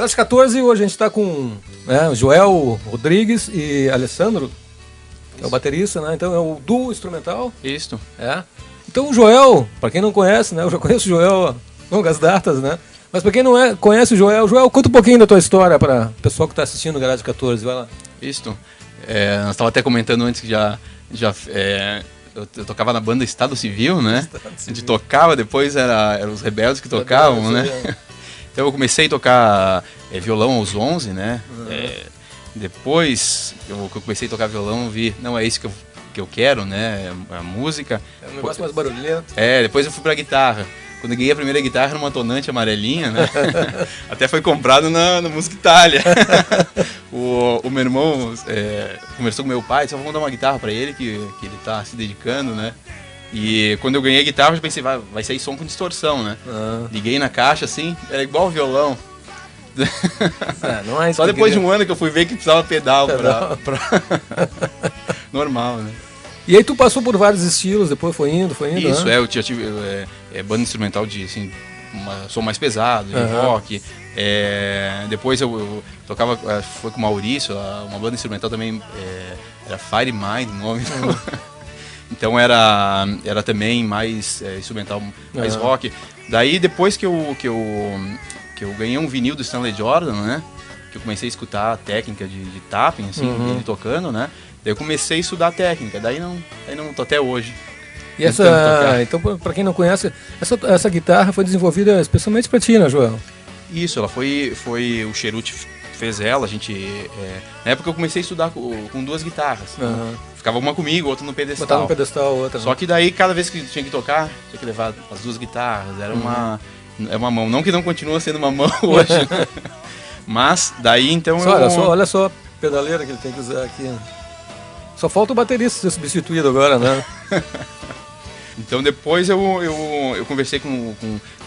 Garagem 14, hoje a gente está com Joel Rodrigues e Alessandro, que é o baterista, né? Então é o duo instrumental. Isso. Então o Joel, para quem não conhece, né? Eu já conheço o Joel há longas datas, né? Mas para quem não conhece o Joel, conta um pouquinho da tua história para o pessoal que está assistindo o Garagem 14, vai lá. Isso. Nós estávamos até comentando antes que eu tocava na banda Estado Civil, né? A gente tocava, depois eram os Rebeldes que tocavam, né? Então eu comecei a tocar violão aos 11, né? Depois que eu comecei a tocar violão, não é isso que eu quero, né? A música. É um negócio mais barulhento. Depois eu fui pra guitarra. Quando eu ganhei a primeira guitarra, era uma tonante amarelinha, né? Até foi comprado na Música Itália. O meu irmão conversou com meu pai, disse, vamos dar uma guitarra pra ele, que ele tá se dedicando, né? E quando eu ganhei a guitarra, eu já pensei, vai sair som com distorção, né? Liguei na caixa, assim, era igual o violão. Não é só depois de um ano que eu fui ver que precisava pedal. Normal, né? E aí tu passou por vários estilos, depois foi indo, Isso, né? eu já tive banda instrumental de, assim, som mais pesado, de rock. Depois eu tocava, foi com o Maurício, uma banda instrumental também, era Fire Mind o nome. Então era também mais instrumental, mais rock. Daí depois que eu ganhei um vinil do Stanley Jordan, né? Que eu comecei a escutar a técnica de tapping, assim, ele tocando, né? Daí eu comecei a estudar a técnica, daí não tô até hoje. E então, para quem não conhece, essa guitarra foi desenvolvida especialmente para ti, né, Joel? Isso, ela foi o Cheruti fez ela, a gente... na época eu comecei a estudar com duas guitarras. Ficava uma comigo, outra no pedestal. Botava no pedestal, outra. Só que daí, cada vez que tinha que tocar, tinha que levar as duas guitarras, era uma mão. Não que não continua sendo uma mão hoje, né? Mas daí então olha só a pedaleira que ele tem que usar aqui, né? Só falta o baterista ser substituído agora, né? Então depois eu conversei com...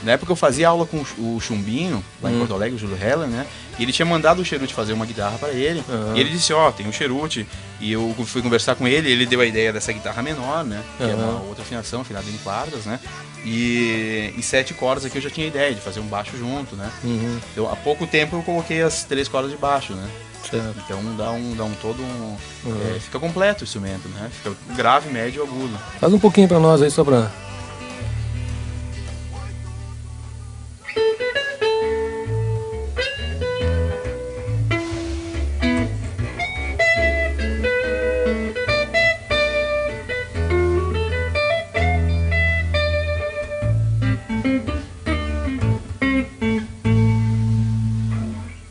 Na época eu fazia aula com o Chumbinho, lá em Porto Alegre, o Júlio Heller, né? E ele tinha mandado o Cheruti fazer uma guitarra para ele. E ele disse, tem um Cheruti. E eu fui conversar com ele deu a ideia dessa guitarra menor, né? Que é uma outra afinação, afinada em quartas, né? E 7 cordas aqui eu já tinha ideia de fazer um baixo junto, né? Então há pouco tempo eu coloquei as 3 cordas de baixo, né? Certo. Então dá um todo fica completo o instrumento, né? Fica grave, médio e agudo. Faz um pouquinho pra nós aí, só pra...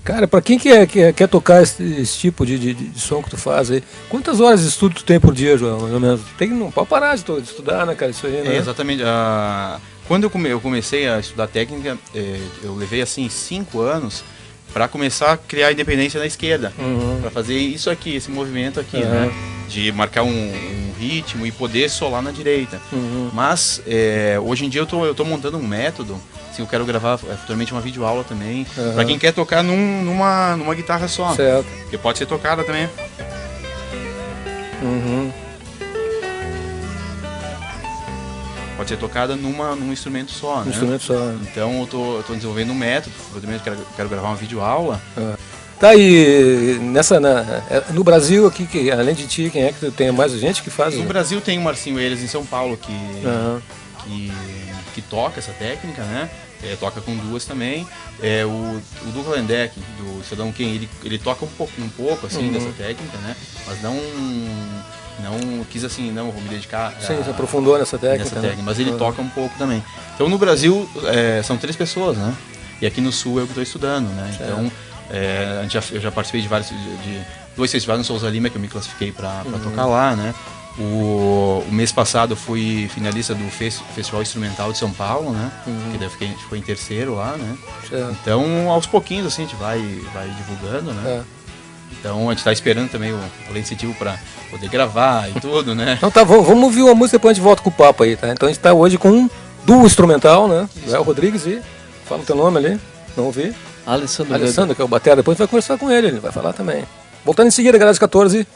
Cara, pra quem quer tocar esse tipo de som que tu faz aí, quantas horas de estudo tu tem por dia, João? Não pode parar de estudar, né, cara? Isso aí, né? Exatamente. Quando eu comecei a estudar técnica, eu levei, assim, 5 anos para começar a criar independência na esquerda. Para fazer isso aqui, esse movimento aqui, né? De marcar um ritmo e poder solar na direita. Mas, hoje em dia eu tô montando um método. Assim, eu quero gravar futuramente uma videoaula também, para quem quer tocar numa guitarra só. Certo. Que pode ser tocada também. Pode ser tocada num instrumento só, né? Instrumento só. Então eu tô desenvolvendo um método, futuramente quero gravar uma videoaula. Tá, e no Brasil aqui, além de ti, quem é que tem mais gente que faz? No Brasil tem o Marcinho Eiras em São Paulo que toca essa técnica, né? Toca com duas também. O Douglas Lendeck, do Cidadão Ken, ele toca um pouco assim, dessa técnica, né? Mas não quis assim, vou me dedicar. Sim, se aprofundou nessa técnica. Mas ele toca um pouco também. Então no Brasil são 3 pessoas, né? E aqui no Sul eu que estou estudando, né? Então eu já participei de 2 festivais no Souza Lima que eu me classifiquei para tocar lá, né? O mês passado eu fui finalista do Festival Instrumental de São Paulo, né? Que daí ficou em terceiro lá, né? Então, aos pouquinhos, assim, a gente vai divulgando, né? Então, a gente tá esperando também o incentivo para poder gravar e tudo, né? Então tá, vamos ouvir uma música e depois a gente volta com o papo aí, tá? Então a gente tá hoje com um duo instrumental, né? Joel Rodrigues e... Fala o teu nome ali, não ouvi? Alessandro, que é o batera. Depois a gente vai conversar com ele vai falar também. Voltando em seguida, Garagem 14.